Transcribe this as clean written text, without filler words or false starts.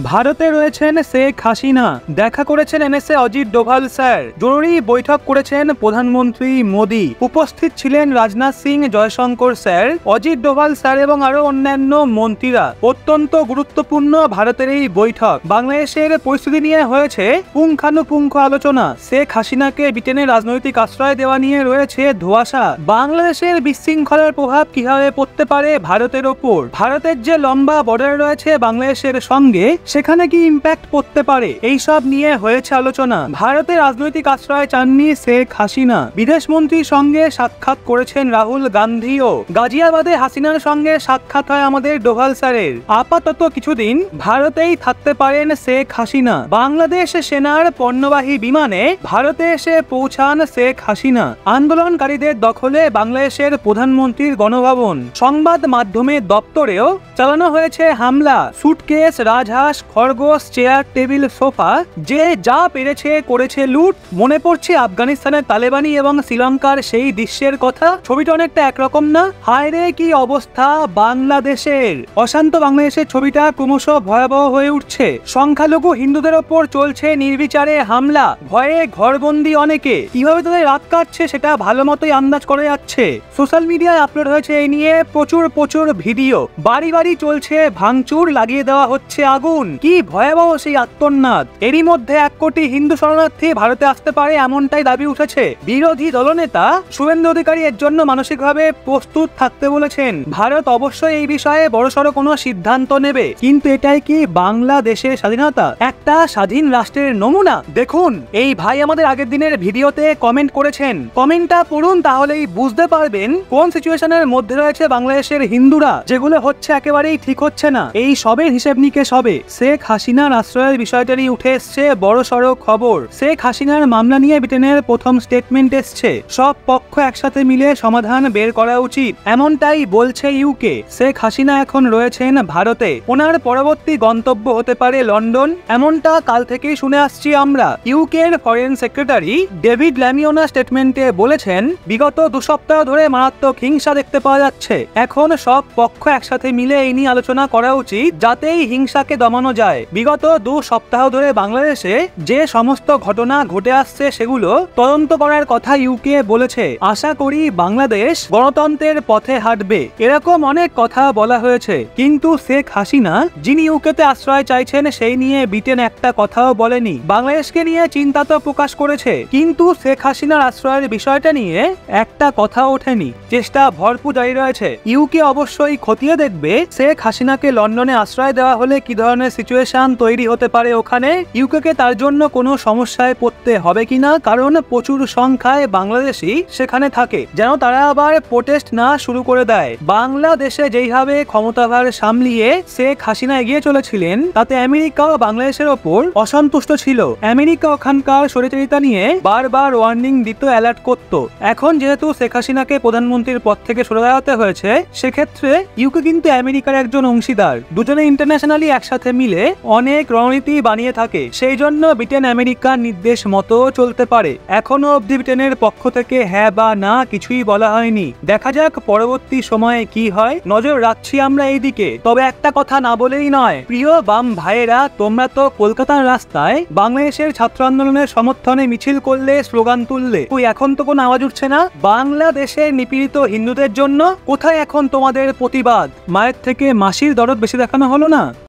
ভারতে রয়েছেন শেখ হাসিনা, দেখা করেছেন এনএসএ অজিত ডোভাল স্যার, জরুরি বৈঠক করেছেন প্রধানমন্ত্রী মোদী, উপস্থিত ছিলেন রাজনাথ সিং, জয়শঙ্কর স্যার, অজিত ডোভাল স্যার এবং আরো অন্যান্য মন্ত্রীরা। অত্যন্ত গুরুত্বপূর্ণ ভারতের এই বৈঠক। বাংলাদেশের পরিস্থিতি নিয়ে হয়েছে পুঙ্খানুপুঙ্খ আলোচনা। শেখ হাসিনাকে ব্রিটেনের রাজনৈতিক আশ্রয় দেওয়া নিয়ে রয়েছে ধোঁয়াশা। বাংলাদেশের বিশৃঙ্খলার প্রভাব কিভাবে পড়তে পারে ভারতের ওপর, ভারতের যে লম্বা বর্ডার রয়েছে বাংলাদেশের সঙ্গে, সেখানে কি ইম্প্যাক্ট পড়তে পারে, এইসব নিয়ে হয়েছে আলোচনা। ভারতের রাজনৈতিক আশ্রয় চাননি শেখ হাসিনা। বিদেশমন্ত্রীর সঙ্গে সাক্ষাৎ করেছেন রাহুল গান্ধীও। গাজিয়াবাদে হাসিনার সঙ্গে সাক্ষাৎ হয় আমাদের ডোভাল স্যারের। আপাতত কিছুদিন ভারতেই থাকতে পারেন শেখ হাসিনা। বাংলাদেশ সেনার পণ্যবাহী বিমানে ভারতে এসে পৌঁছান শেখ হাসিনা। আন্দোলনকারীদের দখলে বাংলাদেশের প্রধানমন্ত্রীর গণভবন। সংবাদ মাধ্যমের দপ্তরেও চালানো হয়েছে হামলা। সুটকেস, রাজহাঁস, খরগোশ, চেয়ার, টেবিল, সোফা, যে যা পেরেছে করেছে লুট। মনে পড়ছে আফগানিস্তানের তালেবানি এবং শ্রীলঙ্কার সেই দৃশ্যের কথা। ছবিটা অনেকটা একরকম না? হায় রে কি অবস্থা বাংলাদেশের। অশান্ত বাংলাদেশের ছবিটা ক্রমশ ভয়াবহ হয়ে উঠছে। সংখ্যালঘু হিন্দুদের ওপর চলছে নির্বিচারে হামলা। ভয়ে ঘরবন্দি অনেকে। কিভাবে তাদের রাত কাটছে সেটা ভালো মতোই আন্দাজ করা যাচ্ছে। সোশ্যাল মিডিয়ায় আপলোড হয়েছে এই নিয়ে প্রচুর ভিডিও। বাড়ি বাড়ি চলছে ভাঙচুর, লাগিয়ে দেওয়া হচ্ছে আগুন। কি ভয়াবহ সেই আত্মনাদ। এরই মধ্যে 1 কোটি হিন্দু শরণার্থী ভারতে আসতে পারে এমনটাই দাবি উঠেছে। বিরোধী দলনেতা শুভেন্দু অধিকারী এর জন্য মানসিকভাবে প্রস্তুত থাকতে বলেছেন। ভারত অবশ্যই এই বিষয়ে বড়সড় কোনো সিদ্ধান্ত নেবে। কিন্তু এটাই কি বাংলাদেশের স্বাধীনতা, একটা স্বাধীন রাষ্ট্রের নমুনা? দেখুন, এই ভাই আমাদের আগের দিনের ভিডিওতে কমেন্ট করেছেন। কমেন্টটা পড়ুন, তাহলেই বুঝতে পারবেন কোন সিচুয়েশনের মধ্যে রয়েছে বাংলাদেশের হিন্দুরা। যেগুলো হচ্ছে একেবারেই ঠিক হচ্ছে না। এই সবের হিসেব নিকেশ হবে। শেখ হাসিনার আশ্রয়ের বিষয়টারই উঠে এসছে বড়সড় খবর। শেখ হাসিনার মামলা নিয়ে ব্রিটেনের প্রথম স্টেটমেন্ট এসছে। সব পক্ষ একসাথে মিলে সমাধান বের করা উচিত, এমনটাই বলছে ইউকে। শেখ হাসিনা এখন রয়েছেন ভারতে। ওনার পরবর্তী গন্তব্য হতে পারে লন্ডন, এমনটা কাল থেকেই শুনে আসছি আমরা। ইউকের ফরেন সেক্রেটারি ডেভিড ল্যামিওনা স্টেটমেন্টে বলেছেন, বিগত 2 সপ্তাহ ধরে মারাত্মক হিংসা দেখতে পাওয়া যাচ্ছে। এখন সব পক্ষ একসাথে মিলে এই নিয়ে আলোচনা করা উচিত, যাতে এই হিংসাকে দমানো যায়। বিগত 2 সপ্তাহ ধরে বাংলাদেশে যে সমস্ত ঘটনা ঘটে আসছে সেগুলো তদন্ত করার কথা ইউকে বলেছে। আশা করি বাংলাদেশ গণতন্ত্রের পথে হাঁটবে। এরকম অনেক কথা বলা হয়েছে, কিন্তু শেখ হাসিনা যিনি ইউকেতে আশ্রয় চাইছেন সেই নিয়ে ব্রিটেন একটা কথাও বলেনি। বাংলাদেশকে নিয়ে চিন্তা তো প্রকাশ করেছে, কিন্তু শেখ হাসিনার আশ্রয়ের বিষয়টা নিয়ে একটা কথা ওঠেনি। চেষ্টা ভরপুর জারি রয়েছে। ইউকে অবশ্যই খতিয়ে দেখবে শেখ হাসিনাকে লন্ডনে আশ্রয় দেওয়া হলে কি ধরনের সিচুয়েশন তৈরি হতে পারে ওখানে। ইউকে তার জন্য কোনো সমস্যায় পড়তে হবে কিনা, কারণ প্রচুর সংখ্যায় বাংলাদেশি সেখানে থাকে, যেন তারা আবার প্রোটেস্ট না শুরু করে দেয়। বাংলাদেশে যেইভাবে ক্ষমতাভার সামলিয়ে শেখ হাসিনা এগিয়ে চলেছিলেন, তাতে আমেরিকাও বাংলাদেশের ওপর অসন্তুষ্ট ছিল। আমেরিকা ওখানকার স্বৈরাচারিতা নিয়ে বারবার ওয়ার্নিং দিত, অ্যালার্ট করত। এখন যেহেতু শেখ হাসিনাকে প্রধানমন্ত্রীর পদ থেকে সরে দাঁড়াতে হয়েছে, সেক্ষেত্রে ইউকে কিন্তু আমেরিকার একজন অংশীদার। দুজনে ইন্টারন্যাশনালি একসাথে মিলে অনেক রণনীতি বানিয়ে থাকে। সেই জন্য ব্রিটেন আমেরিকার নির্দেশ মতো চলতে পারে। এখনো অব্দি ব্রিটেনের পক্ষ থেকে হ্যাঁ বা না কিছুই বলা হয়নি। দেখা যাক পরবর্তী সময়ে কি হয়। নজর রাখছি আমরা এই দিকে। তবে একটা কথা না বলেই নয়, প্রিয় বাম ভাইয়েরা, তোমরা তো কলকাতার রাস্তায় বাংলাদেশের ছাত্র আন্দোলনের সমর্থনে মিছিল করলে, স্লোগান তুললে, কই এখন তো কোনো আওয়াজ উঠছে না? বাংলাদেশের নিপীড়িত হিন্দুদের জন্য কোথায় এখন তোমাদের প্রতিবাদ? মায়ের থেকে মাসির দরদ বেশি দেখানো হলো না?